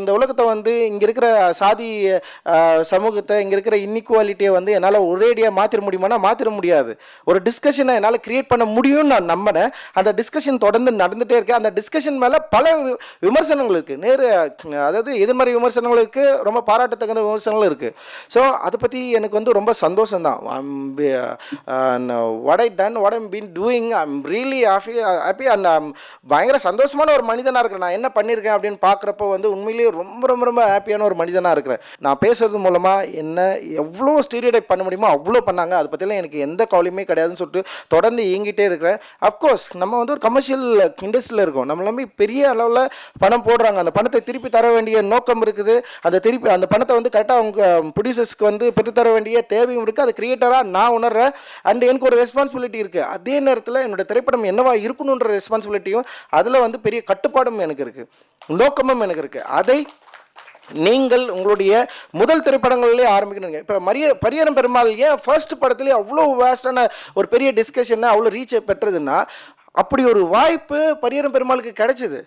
இந்த உலகத்தை வந்து இங்கே இருக்கிற சாதி சமூகத்தை இங்கே இருக்கிற இன்இக்வாலிட்டியை வந்து என்னால் ஒரேடியாக மாற்றிட முடியுமானா மாற்றிட முடியாது. ஒரு டிஸ்கஷனை என்னால் கிரியேட் பண்ண முடியும்னு நான் நம்பினேன். அந்த டிஸ்கஷன் தொடர்ந்து நடந்துகிட்டே இருக்கேன். அந்த டிஸ்கஷன் மேலே பல விமர்சனங்கள் இருக்குது, அதாவது எதிர்மறை விமர்சனங்கள் இருக்குது, ரொம்ப பாராட்டத்தகுந்த விமர்சனங்களும் இருக்குது. ஸோ அதை பற்றி எனக்கு வந்து ரொம்ப சந்தோஷம்தான். What I done, what I'm been doing, I'm really happy and பயங்கர சந்தோஷமான ஒரு மனிதனாக இருக்கிறேன். நான் என்ன பண்ணியிருக்கேன் அப்படின்னு பார்க்குறப்போ வந்து உண்மையிலேயே ரொம்ப ரொம்ப ரொம்ப ஹாப்பியான ஒரு மனிதனாக இருக்கிறேன். நான் பேசுறது மூலமாக என்ன எவ்வளோ ஸ்டீரியோடைப் பண்ண முடியுமோ அவ்வளோ பண்ணாங்க. அதை பற்றிலாம் எனக்கு எந்த கவலையுமே கிடையாதுன்னு சொல்லிட்டு தொடர்ந்து இயங்கிட்டே இருக்கிறேன். அஃப்கோர்ஸ் நம்ம வந்து ஒரு கமர்ஷியல் இண்டஸ்ட்ரியில் இருக்கோம். நம்ம எல்லாமே பெரிய அளவில் பணம் போடுறாங்க. அந்த பணத்தை திருப்பி தர வேண்டிய நோக்கம் இருக்குது. அந்த பணத்தை வந்து கரெக்டாக அவங்க ப்ரொடியூசர்ஸ்க்கு வந்து பெற்றுத்தர வேண்டிய தேவையும் இருக்குது. அது கிரியேட்டராக நான் உணர்றேன். அண்ட் எனக்கு ஒரு ரெஸ்பான்சிபிலிட்டி இருக்குது. அதே நேரத்தில் என்னோட திரைப்படம் என்னவா இருக்கணுன்ற ரெஸ்பான்சிபிலிட்டியும் அதில் வந்து பெரிய கட்டுப்பாடும் எனக்கு இருக்குது, நோக்கமும் எனக்கு இருக்குது. அதை நீங்கள் உங்களுடைய முதல் திரைப்படங்கள்லேயே ஆரம்பிக்கணுங்க. இப்போ பரியரும் பெருமாள் ஏன் ஃபர்ஸ்ட் படத்துலேயே அவ்வளோ வேஸ்டான ஒரு பெரிய டிஸ்கஷனை அவ்வளோ ரீச்சை பெற்றதுன்னா அப்படி ஒரு வாய்ப்பு பரியரும் பெருமாளுக்கு கிடைச்சிது.